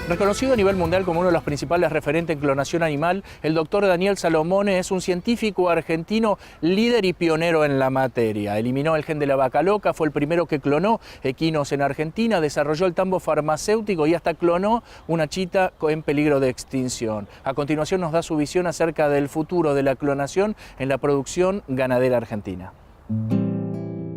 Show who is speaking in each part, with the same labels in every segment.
Speaker 1: Reconocido a nivel mundial como uno de los principales referentes en clonación animal, el doctor Daniel Salomone es un científico argentino líder y pionero en la materia. Eliminó el gen de la vaca loca, fue el primero que clonó equinos en Argentina, desarrolló el tambo farmacéutico y hasta clonó una chita en peligro de extinción. A continuación nos da su visión acerca del futuro de la clonación en la producción ganadera argentina.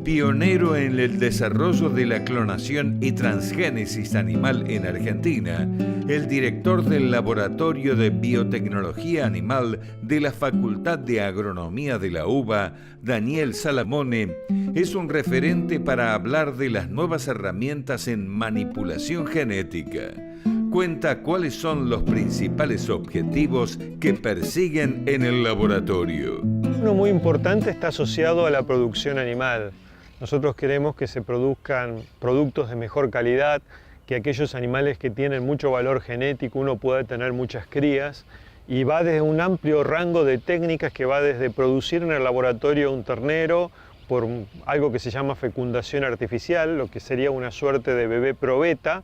Speaker 2: Pionero en el desarrollo de la clonación y transgénesis animal en Argentina, el director del Laboratorio de Biotecnología Animal de la Facultad de Agronomía de la UBA, Daniel Salomone, es un referente para hablar de las nuevas herramientas en manipulación genética. Cuenta cuáles son los principales objetivos que persiguen en el laboratorio.
Speaker 3: Uno muy importante está asociado a la producción animal. Nosotros queremos que se produzcan productos de mejor calidad, que aquellos animales que tienen mucho valor genético uno pueda tener muchas crías, y va desde un amplio rango de técnicas que va desde producir en el laboratorio un ternero por algo que se llama fecundación artificial, lo que sería una suerte de bebé probeta,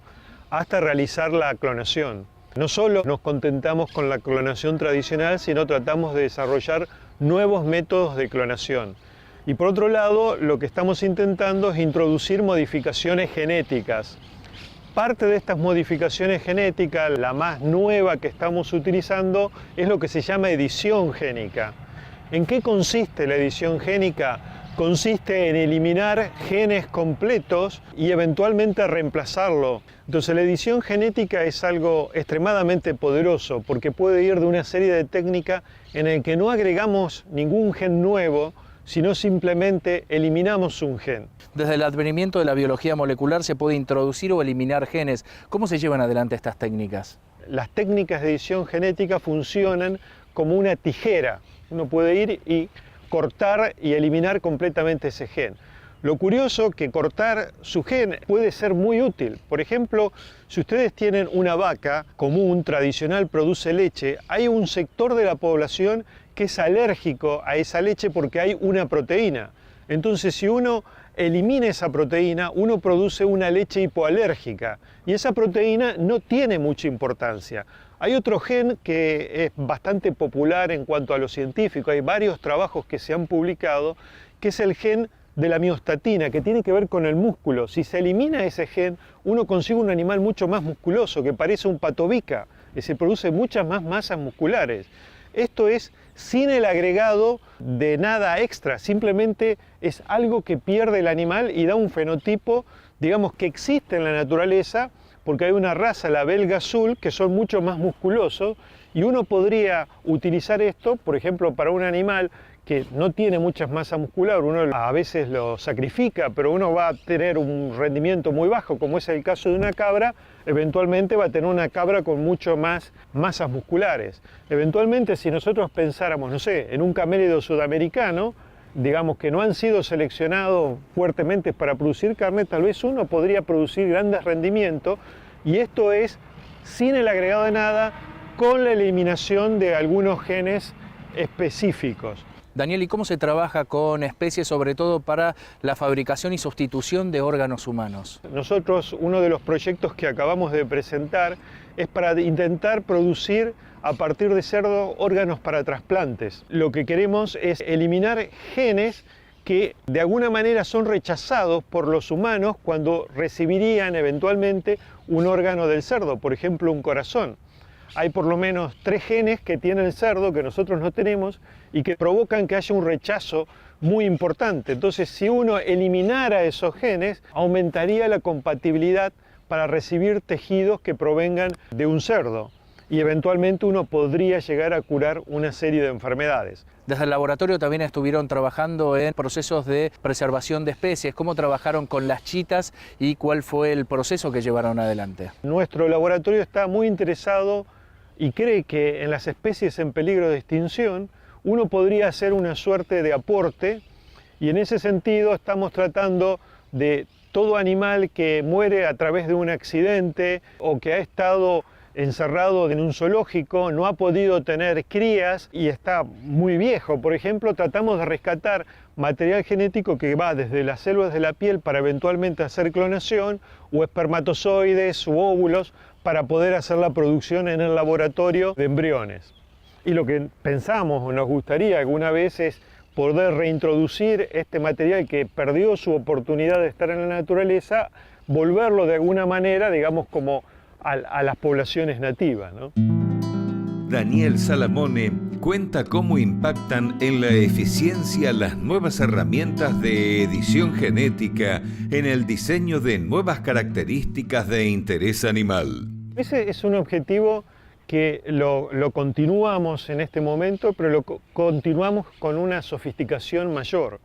Speaker 3: hasta realizar la clonación. No solo nos contentamos con la clonación tradicional, sino tratamos de desarrollar nuevos métodos de clonación. Y por otro lado, lo que estamos intentando es introducir modificaciones genéticas. Parte de estas modificaciones genéticas, la más nueva que estamos utilizando, es lo que se llama edición génica. ¿En qué consiste la edición génica? Consiste en eliminar genes completos y eventualmente reemplazarlo. Entonces la edición genética es algo extremadamente poderoso porque puede ir de una serie de técnicas en el que no agregamos ningún gen nuevo, sino simplemente eliminamos un gen.
Speaker 1: Desde el advenimiento de la biología molecular se puede introducir o eliminar genes. ¿Cómo se llevan adelante estas técnicas?
Speaker 3: Las técnicas de edición genética funcionan como una tijera. Uno puede ir y cortar y eliminar completamente ese gen. Lo curioso que cortar su gen puede ser muy útil. Por ejemplo, si ustedes tienen una vaca común, tradicional, produce leche, hay un sector de la población que es alérgico a esa leche porque hay una proteína. Entonces, si uno elimina esa proteína, uno produce una leche hipoalérgica y esa proteína no tiene mucha importancia. Hay otro gen que es bastante popular en cuanto a lo científico, hay varios trabajos que se han publicado, que es el gen de la miostatina, que tiene que ver con el músculo. Si se elimina ese gen, uno consigue un animal mucho más musculoso, que parece un patobica, y se produce muchas más masas musculares. Esto es sin el agregado de nada extra, simplemente es algo que pierde el animal y da un fenotipo, digamos, que existe en la naturaleza, porque hay una raza, la belga azul, que son mucho más musculosos, y uno podría utilizar esto, por ejemplo, para un animal que no tiene mucha masa muscular, uno a veces lo sacrifica, pero uno va a tener un rendimiento muy bajo, como es el caso de una cabra, eventualmente va a tener una cabra con mucho más masas musculares. Eventualmente, si nosotros pensáramos, no sé, en un camélido sudamericano, digamos que no han sido seleccionados fuertemente para producir carne, tal vez uno podría producir grandes rendimientos, y esto es sin el agregado de nada, con la eliminación de algunos genes específicos.
Speaker 1: Daniel, ¿y cómo se trabaja con especies, sobre todo para la fabricación y sustitución de órganos humanos?
Speaker 3: Nosotros, uno de los proyectos que acabamos de presentar es para intentar producir a partir de cerdo órganos para trasplantes. Lo que queremos es eliminar genes que de alguna manera son rechazados por los humanos cuando recibirían eventualmente un órgano del cerdo, por ejemplo un corazón. Hay por lo menos 3 genes que tiene el cerdo que nosotros no tenemos y que provocan que haya un rechazo muy importante. Entonces, si uno eliminara esos genes, aumentaría la compatibilidad para recibir tejidos que provengan de un cerdo y eventualmente uno podría llegar a curar una serie de enfermedades.
Speaker 1: Desde el laboratorio también estuvieron trabajando en procesos de preservación de especies. ¿Cómo trabajaron con las chitas y cuál fue el proceso que llevaron adelante?
Speaker 3: Nuestro laboratorio está muy interesado y cree que en las especies en peligro de extinción uno podría hacer una suerte de aporte, y en ese sentido estamos tratando de todo animal que muere a través de un accidente o que ha estado encerrado en un zoológico, no ha podido tener crías y está muy viejo. Por ejemplo, tratamos de rescatar material genético que va desde las células de la piel para eventualmente hacer clonación, o espermatozoides u óvulos para poder hacer la producción en el laboratorio de embriones. Y lo que pensamos o nos gustaría alguna vez es poder reintroducir este material que perdió su oportunidad de estar en la naturaleza, volverlo de alguna manera, digamos, como a las poblaciones nativas, ¿no?
Speaker 2: Daniel Salamone cuenta cómo impactan en la eficiencia las nuevas herramientas de edición genética en el diseño de nuevas características de interés animal.
Speaker 3: Ese es un objetivo que lo continuamos en este momento, pero lo continuamos con una sofisticación mayor.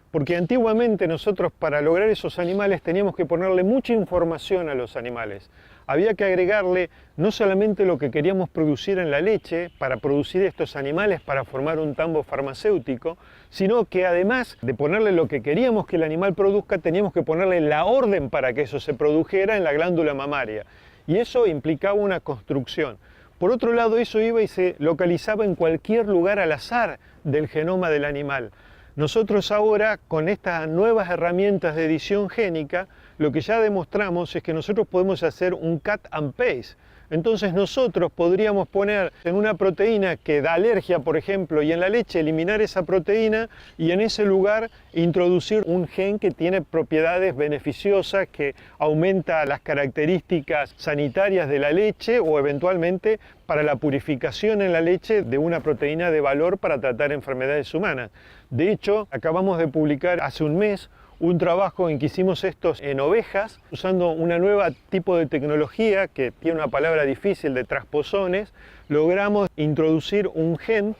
Speaker 3: Porque antiguamente nosotros, para lograr esos animales, teníamos que ponerle mucha información a los animales. Había que agregarle no solamente lo que queríamos producir en la leche para producir estos animales para formar un tambo farmacéutico, sino que además de ponerle lo que queríamos que el animal produzca, teníamos que ponerle la orden para que eso se produjera en la glándula mamaria. Y eso implicaba una construcción. Por otro lado, eso iba y se localizaba en cualquier lugar al azar del genoma del animal. Nosotros ahora, con estas nuevas herramientas de edición génica, lo que ya demostramos es que nosotros podemos hacer un cut and paste. Entonces nosotros podríamos poner en una proteína que da alergia, por ejemplo, y en la leche eliminar esa proteína y en ese lugar introducir un gen que tiene propiedades beneficiosas, que aumenta las características sanitarias de la leche o eventualmente para la purificación en la leche de una proteína de valor para tratar enfermedades humanas. De hecho, acabamos de publicar hace un mes un trabajo en que hicimos esto en ovejas, usando una nueva tipo de tecnología que tiene una palabra difícil, de transposones. Logramos introducir un gen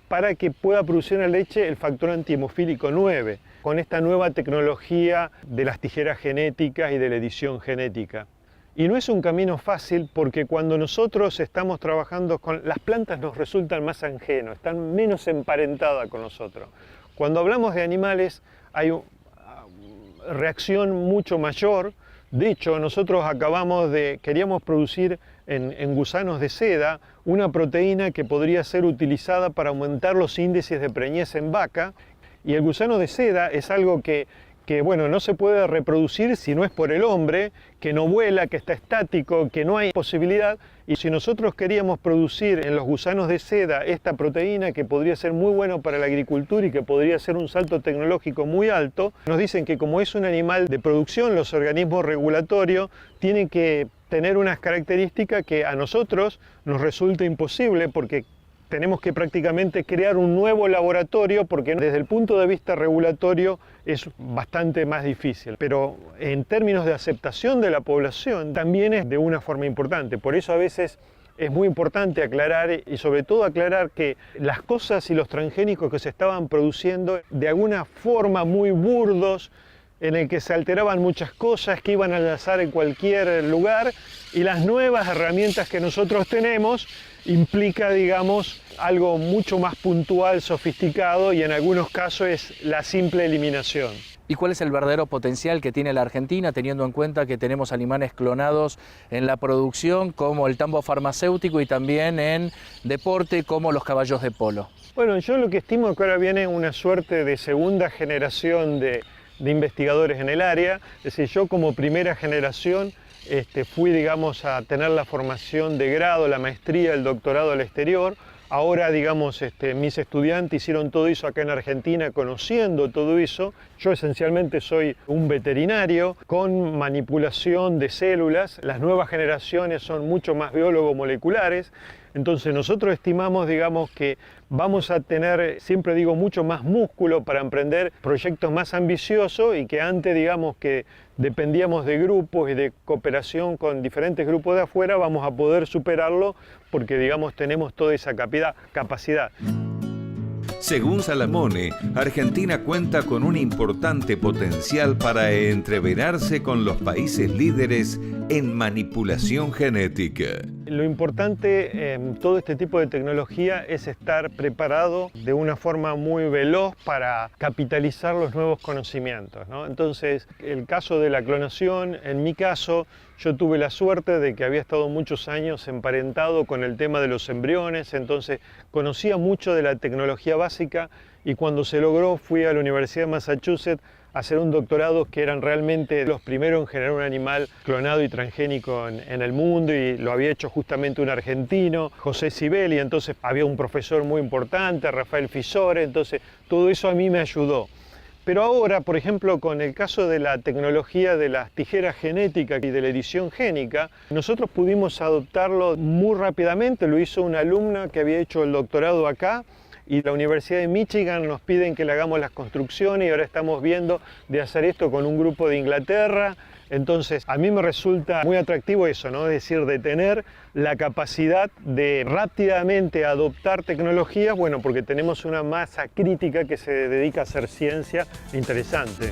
Speaker 3: para que pueda producir en la leche el factor antihemofílico 9, con esta nueva tecnología de las tijeras genéticas y de la edición genética. Y no es un camino fácil, porque cuando nosotros estamos trabajando con las plantas nos resultan más ajenos, están menos emparentadas con nosotros. Cuando hablamos de animales hay reacción mucho mayor. De hecho, nosotros queríamos producir en gusanos de seda una proteína que podría ser utilizada para aumentar los índices de preñez en vaca, y el gusano de seda es algo que bueno, no se puede reproducir si no es por el hombre, que no vuela, que está estático, que no hay posibilidad. Y si nosotros queríamos producir en los gusanos de seda esta proteína, que podría ser muy bueno para la agricultura y que podría ser un salto tecnológico muy alto, nos dicen que como es un animal de producción, los organismos regulatorios tienen que tener unas características que a nosotros nos resulta imposible, porque tenemos que prácticamente crear un nuevo laboratorio, porque desde el punto de vista regulatorio es bastante más difícil. Pero en términos de aceptación de la población también es de una forma importante. Por eso a veces es muy importante aclarar, y sobre todo aclarar, que las cosas y los transgénicos que se estaban produciendo de alguna forma muy burdos, en el que se alteraban muchas cosas, que iban al azar en cualquier lugar, y las nuevas herramientas que nosotros tenemos implica, digamos, algo mucho más puntual, sofisticado, y en algunos casos es la simple eliminación.
Speaker 1: ¿Y cuál es el verdadero potencial que tiene la Argentina, teniendo en cuenta que tenemos animales clonados en la producción, como el tambo farmacéutico, y también en deporte, como los caballos de polo?
Speaker 3: Bueno, yo lo que estimo es que ahora viene una suerte de segunda generación de investigadores en el área. Es decir, yo como primera generación fui, digamos, a tener la formación de grado, la maestría, el doctorado al exterior. Ahora, digamos, mis estudiantes hicieron todo eso acá en Argentina, conociendo todo eso. Yo esencialmente soy un veterinario con manipulación de células. Las nuevas generaciones son mucho más biólogos moleculares. Entonces nosotros estimamos, digamos, que vamos a tener, siempre digo, mucho más músculo para emprender proyectos más ambiciosos, y que antes, digamos, que dependíamos de grupos y de cooperación con diferentes grupos de afuera, vamos a poder superarlo porque, digamos, tenemos toda esa capacidad.
Speaker 2: Según Salamone, Argentina cuenta con un importante potencial para entreverarse con los países líderes en manipulación genética.
Speaker 3: Lo importante en todo este tipo de tecnología es estar preparado de una forma muy veloz para capitalizar los nuevos conocimientos, ¿no? Entonces, el caso de la clonación, en mi caso, yo tuve la suerte de que había estado muchos años emparentado con el tema de los embriones, entonces conocía mucho de la tecnología básica y cuando se logró fui a la Universidad de Massachusetts a hacer un doctorado que eran realmente los primeros en generar un animal clonado y transgénico en el mundo, y lo había hecho justamente un argentino, José Sibeli. Entonces había un profesor muy importante, Rafael Fisore, entonces todo eso a mí me ayudó. Pero ahora, por ejemplo, con el caso de la tecnología de las tijeras genéticas y de la edición génica, nosotros pudimos adoptarlo muy rápidamente. Lo hizo una alumna que había hecho el doctorado acá, y la Universidad de Michigan nos piden que le hagamos las construcciones, y ahora estamos viendo de hacer esto con un grupo de Inglaterra. Entonces, a mí me resulta muy atractivo eso, ¿no? Es decir, de tener la capacidad de rápidamente adoptar tecnologías, bueno, porque tenemos una masa crítica que se dedica a hacer ciencia interesante.